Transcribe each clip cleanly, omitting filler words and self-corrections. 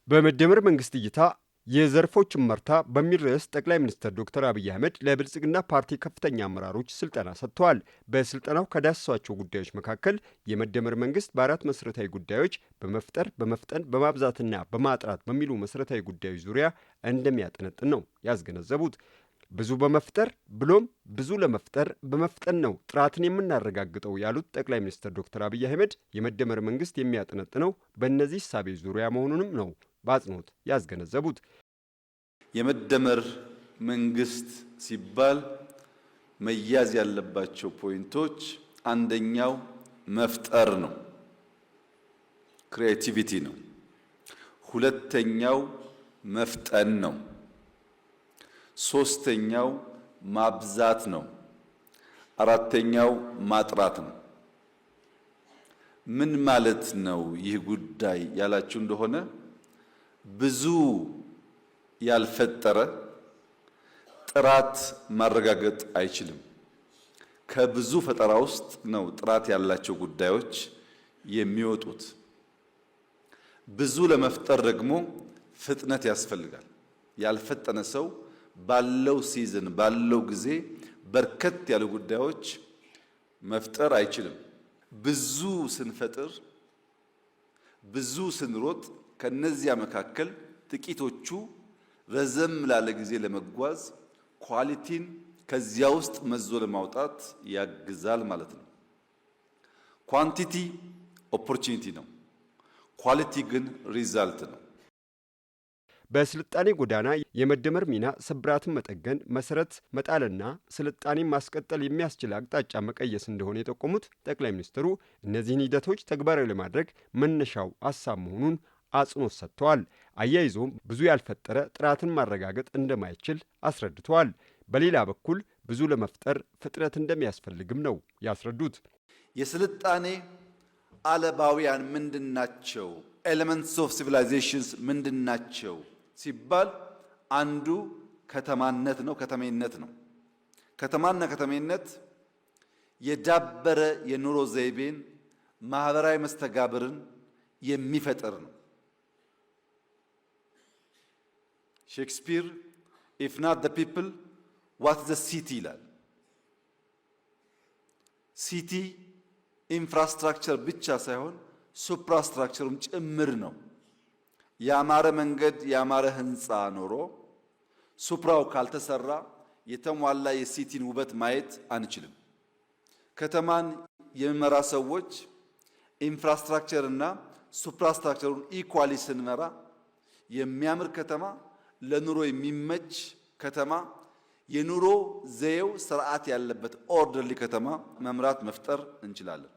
በመደመር መንግስት እይታ የዘርፎች እመርታ በሚል ርዕስ ጠቅላይ ሚኒስትር ዶክተር አብይ አህመድ ለብልጽግና ፓርቲ ከፍተኛ አመራሮች ስልጠና ሰጥተዋል። በስልጠናው ከዳሰሷቸው ጉዳዮች መካከል የመደመር መንግስት በአራት መሰረታዊ ጉዳዮች በመፍጠር፣ በመፍጠን፣ በማብዛትና በማጥራት በሚሉ መሰረታዊ ጉዳዮች ዙሪያ እንደሚያጠነጥን ነው ያስገነዘቡት። ብዙ በመፍጠር ብሎም ብዙ ለመፍጠር በመፍጠን ነው ጥራትን የምናረጋግጠው ያሉት ጠቅላይ ሚኒስትር ዶክተር አብይ አህመድ የመደመር መንግስት የሚያጠነጥነው በእነዚህ እሳቤዎች ዙሪያ መሆኑንም ነው በአጽንኦት ያስገነዘቡት። የመደመር መንግስት ሲባል መያዝ ያለባቸው ፖይንቶች አንደኛው መፍጠር ነው፣ ክሪኤቲቪቲ ነው። ሁለተኛው መፍጠን ነው። ሶስተኛው ማብዛት ነው። አራተኛው ማጥራት ነው። ምን ማለት ነው ይህ ጉዳይ ያላችሁ እንደሆነ ብዙ ያልፈጠረ ጥራት ማረጋገጥ አይችልም። ከብዙ ፈጠራ ውስጥ ነው ጥራት ያላቸው ጉዳዮች የሚወጡት። ብዙ ለመፍጠር ደግሞ ፍጥነት ያስፈልጋል። ያልፈጠነ ሰው ባለው ሲዝን ባለው ጊዜ በርከት ያሉ ጉዳዮች መፍጠር አይችልም። ብዙ ስንፈጥር ብዙ ስንሮጥ ከነዚያ መካከል ጥቂቶቹ ረዘም ላለ ጊዜ ለመጓዝ ኳሊቲን ከዚያ ውስጥ መዞ ለማውጣት ያግዛል ማለት ነው። ኳንቲቲ ኦፖርቹኒቲ ነው፣ ኳሊቲ ግን ሪዛልት ነው። በስልጣኔ ጎዳና የመደመር ሚና ስብራትን መጠገን፣ መሰረት መጣልና ስልጣኔን ማስቀጠል የሚያስችል አቅጣጫ መቀየስ እንደሆነ የጠቆሙት ጠቅላይ ሚኒስትሩ እነዚህን ሂደቶች ተግባራዊ ለማድረግ መነሻው ሀሳብ መሆኑን አጽንኦት ሰጥተዋል። አያይዞም ብዙ ያልፈጠረ ጥራትን ማረጋገጥ እንደማይችል አስረድተዋል። በሌላ በኩል ብዙ ለመፍጠር ፍጥነት እንደሚያስፈልግም ነው ያስረዱት። የስልጣኔ አለባውያን ምንድናቸው? ኤሌመንትስ ኦፍ ሲቪላይዜሽንስ ምንድናቸው ሲባል አንዱ ከተማነት ነው፣ ከተሜነት ነው። ከተማና ከተሜነት የዳበረ የኑሮ ዘይቤን ማህበራዊ መስተጋብርን የሚፈጥር ነው። ሼክስፒር ኢፍ ናት ዘ ፒፕል ዋት ዘ ሲቲ ይላል። ሲቲ ኢንፍራስትራክቸር ብቻ ሳይሆን ሱፕራስትራክቸሩም ጭምር ነው። ያማረ መንገድ ያማረ ህንፃ ኖሮ ሱፕራው ካልተሰራ የተሟላ የሲቲን ውበት ማየት አንችልም። ከተማን የሚመራ ሰዎች ኢንፍራስትራክቸር እና ሱፕራስትራክቸሩን ኢኳሊ ስንመራ የሚያምር ከተማ፣ ለኑሮ የሚመች ከተማ፣ የኑሮ ዘዬው ስርዓት ያለበት ኦርደርሊ ከተማ መምራት መፍጠር እንችላለን።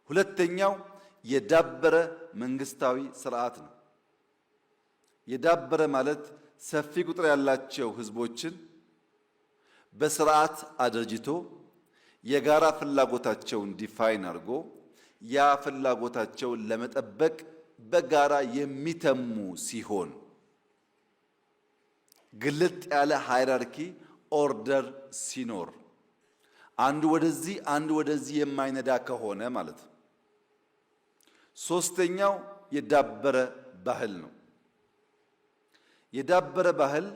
ሁለተኛው የዳበረ መንግስታዊ ስርዓት ነው። የዳበረ ማለት ሰፊ ቁጥር ያላቸው ህዝቦችን በስርዓት አደርጅቶ የጋራ ፍላጎታቸውን ዲፋይን አድርጎ ያ ፍላጎታቸውን ለመጠበቅ በጋራ የሚተሙ ሲሆን ግልጥ ያለ ሃይራርኪ ኦርደር ሲኖር አንዱ ወደዚህ አንዱ ወደዚህ የማይነዳ ከሆነ ማለት ነው። ሶስተኛው የዳበረ ባህል ነው። የዳበረ ባህል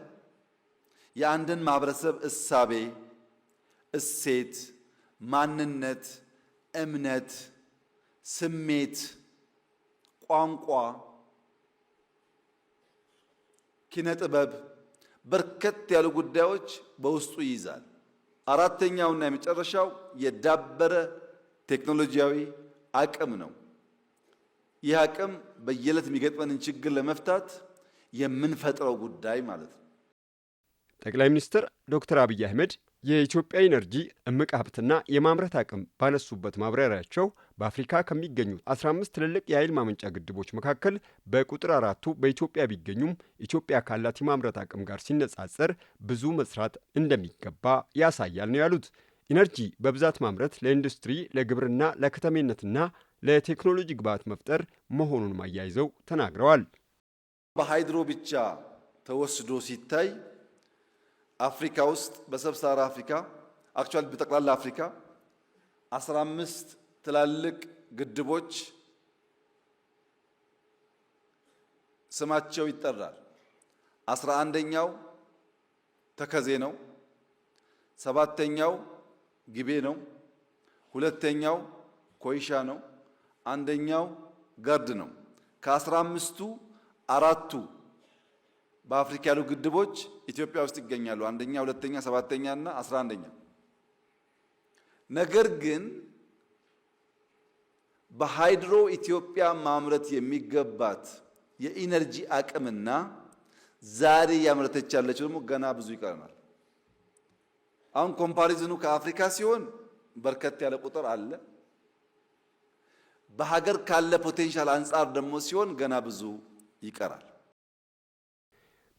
የአንድን ማህበረሰብ እሳቤ፣ እሴት፣ ማንነት፣ እምነት፣ ስሜት፣ ቋንቋ፣ ኪነ ጥበብ በርከት ያሉ ጉዳዮች በውስጡ ይይዛል። አራተኛውና የመጨረሻው የዳበረ ቴክኖሎጂያዊ አቅም ነው። ይህ አቅም በየዕለት የሚገጥመንን ችግር ለመፍታት የምንፈጥረው ጉዳይ ማለት ነው። ጠቅላይ ሚኒስትር ዶክተር አብይ አህመድ የኢትዮጵያ ኢነርጂ እምቅ ሀብትና የማምረት አቅም ባነሱበት ማብራሪያቸው በአፍሪካ ከሚገኙ 15 ትልልቅ የኃይል ማመንጫ ግድቦች መካከል በቁጥር 4ቱ በኢትዮጵያ ቢገኙም ኢትዮጵያ ካላት የማምረት አቅም ጋር ሲነጻጸር ብዙ መስራት እንደሚገባ ያሳያል ነው ያሉት። ኢነርጂ በብዛት ማምረት ለኢንዱስትሪ፣ ለግብርና፣ ለከተሜነትና ለቴክኖሎጂ ግብዓት መፍጠር መሆኑን አያይዘው ተናግረዋል። በሃይድሮ ብቻ ተወስዶ ሲታይ አፍሪካ ውስጥ በሰብሳራ አፍሪካ አክቹዋሊ በጠቅላላ አፍሪካ 15 ትላልቅ ግድቦች ስማቸው ይጠራል። 11ኛው ተከዜ ነው። 7ኛው ግቤ ነው። 2ኛው ኮይሻ ነው። 1ኛው ገርድ ነው። ከ15ቱ 4ቱ በአፍሪካ ያሉ ግድቦች ኢትዮጵያ ውስጥ ይገኛሉ። 1ኛ፣ 2ኛ፣ 7ኛ እና 11ኛ። ነገር ግን በሃይድሮ ኢትዮጵያ ማምረት የሚገባት የኢነርጂ አቅምና ዛሬ ያመረተች ያለችው ደግሞ ገና ብዙ ይቀረናል። አሁን ኮምፓሪዝኑ ከአፍሪካ ሲሆን በርከት ያለ ቁጥር አለ። በሀገር ካለ ፖቴንሻል አንጻር ደግሞ ሲሆን ገና ብዙ ይቀራል።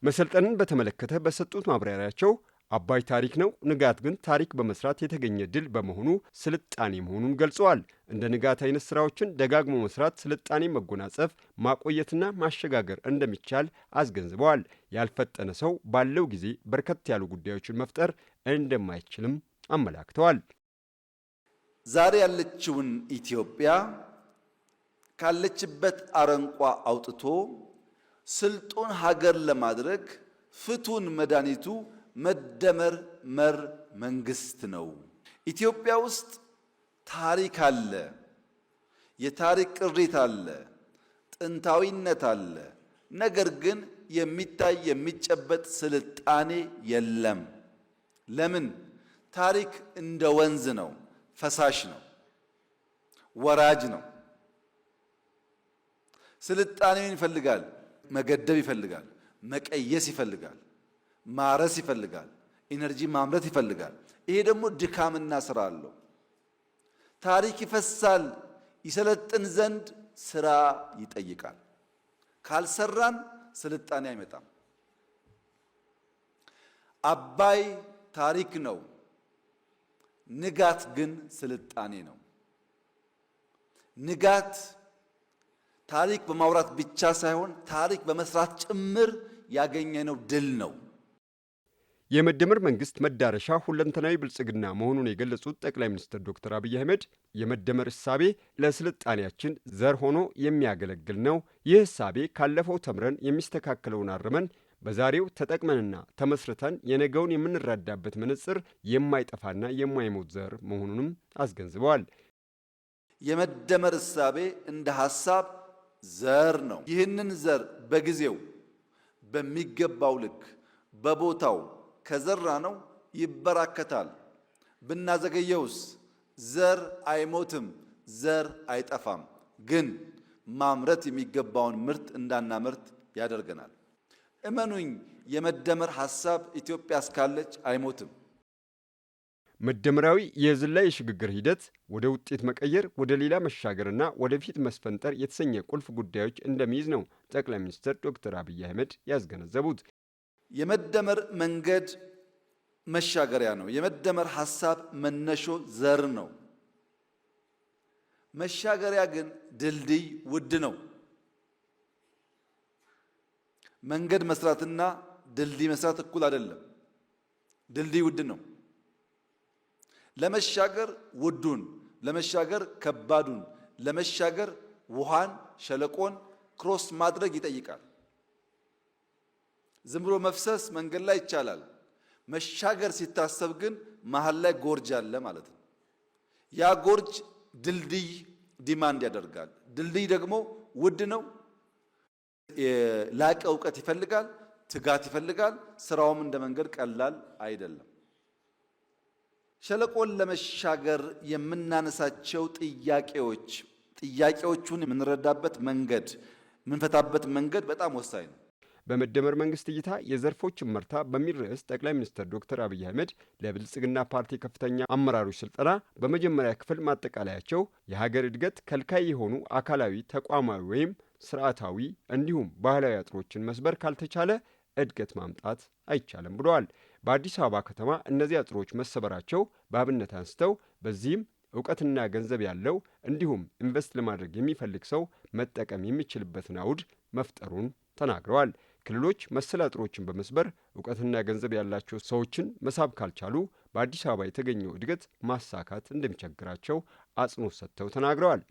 መሰልጠንን በተመለከተ በሰጡት ማብራሪያቸው አባይ ታሪክ ነው፣ ንጋት ግን ታሪክ በመስራት የተገኘ ድል በመሆኑ ስልጣኔ መሆኑን ገልጸዋል። እንደ ንጋት አይነት ስራዎችን ደጋግሞ መስራት ስልጣኔ መጎናጸፍ፣ ማቆየትና ማሸጋገር እንደሚቻል አስገንዝበዋል። ያልፈጠነ ሰው ባለው ጊዜ በርከት ያሉ ጉዳዮችን መፍጠር እንደማይችልም አመላክተዋል። ዛሬ ያለችውን ኢትዮጵያ ካለችበት አረንቋ አውጥቶ ስልጡን ሀገር ለማድረግ ፍቱን መድኃኒቱ መደመር መር መንግስት ነው። ኢትዮጵያ ውስጥ ታሪክ አለ፣ የታሪክ ቅሪት አለ፣ ጥንታዊነት አለ። ነገር ግን የሚታይ የሚጨበጥ ስልጣኔ የለም። ለምን? ታሪክ እንደ ወንዝ ነው፣ ፈሳሽ ነው፣ ወራጅ ነው። ስልጣኔውን ይፈልጋል፣ መገደብ ይፈልጋል፣ መቀየስ ይፈልጋል፣ ማረስ ይፈልጋል፣ ኢነርጂ ማምረት ይፈልጋል። ይሄ ደግሞ ድካምና ስራ አለው። ታሪክ ይፈሳል፣ ይሰለጥን ዘንድ ስራ ይጠይቃል። ካልሰራን ስልጣኔ አይመጣም። አባይ ታሪክ ነው፣ ንጋት ግን ስልጣኔ ነው። ንጋት ታሪክ በማውራት ብቻ ሳይሆን ታሪክ በመስራት ጭምር ያገኘነው ድል ነው። የመደመር መንግስት መዳረሻ ሁለንተናዊ ብልጽግና መሆኑን የገለጹት ጠቅላይ ሚኒስትር ዶክተር አብይ አህመድ የመደመር እሳቤ ለስልጣኔያችን ዘር ሆኖ የሚያገለግል ነው። ይህ እሳቤ ካለፈው ተምረን የሚስተካከለውን አርመን በዛሬው ተጠቅመንና ተመስርተን የነገውን የምንረዳበት መነጽር የማይጠፋና የማይሞት ዘር መሆኑንም አስገንዝበዋል። የመደመር እሳቤ እንደ ሐሳብ ዘር ነው። ይህንን ዘር በጊዜው በሚገባው ልክ በቦታው ከዘራ ነው ይበራከታል። ብናዘገየውስ ዘር አይሞትም፣ ዘር አይጠፋም። ግን ማምረት የሚገባውን ምርት እንዳናመርት ያደርገናል። እመኑኝ፣ የመደመር ሐሳብ ኢትዮጵያ እስካለች አይሞትም። መደመራዊ የዝላይ የሽግግር ሂደት ወደ ውጤት መቀየር፣ ወደ ሌላ መሻገርና ወደፊት መስፈንጠር የተሰኘ ቁልፍ ጉዳዮች እንደሚይዝ ነው ጠቅላይ ሚኒስትር ዶክተር አብይ አህመድ ያስገነዘቡት። የመደመር መንገድ መሻገሪያ ነው። የመደመር ሐሳብ መነሾ ዘር ነው። መሻገሪያ ግን ድልድይ ውድ ነው። መንገድ መስራትና ድልድይ መስራት እኩል አይደለም። ድልድይ ውድ ነው። ለመሻገር ውዱን፣ ለመሻገር ከባዱን፣ ለመሻገር ውሃን፣ ሸለቆን ክሮስ ማድረግ ይጠይቃል። ዝም ብሎ መፍሰስ መንገድ ላይ ይቻላል። መሻገር ሲታሰብ ግን መሀል ላይ ጎርጅ አለ ማለት ነው። ያ ጎርጅ ድልድይ ዲማንድ ያደርጋል። ድልድይ ደግሞ ውድ ነው። የላቀ እውቀት ይፈልጋል፣ ትጋት ይፈልጋል። ስራውም እንደ መንገድ ቀላል አይደለም። ሸለቆን ለመሻገር የምናነሳቸው ጥያቄዎቹን የምንረዳበት መንገድ፣ የምንፈታበት መንገድ በጣም ወሳኝ ነው። በመደመር መንግስት እይታ የዘርፎች እመርታ በሚል ርዕስ ጠቅላይ ሚኒስትር ዶክተር አብይ አህመድ ለብልጽግና ፓርቲ ከፍተኛ አመራሮች ስልጠና በመጀመሪያ ክፍል ማጠቃለያቸው የሀገር እድገት ከልካይ የሆኑ አካላዊ፣ ተቋማዊ ወይም ስርዓታዊ እንዲሁም ባህላዊ አጥሮችን መስበር ካልተቻለ እድገት ማምጣት አይቻልም ብለዋል። በአዲስ አበባ ከተማ እነዚህ አጥሮች መሰበራቸው በአብነት አንስተው በዚህም እውቀትና ገንዘብ ያለው እንዲሁም ኢንቨስት ለማድረግ የሚፈልግ ሰው መጠቀም የሚችልበትን አውድ መፍጠሩን ተናግረዋል። ክልሎች መሰል አጥሮችን በመስበር እውቀትና ገንዘብ ያላቸው ሰዎችን መሳብ ካልቻሉ በአዲስ አበባ የተገኘው እድገት ማሳካት እንደሚቸግራቸው አጽንኦት ሰጥተው ተናግረዋል።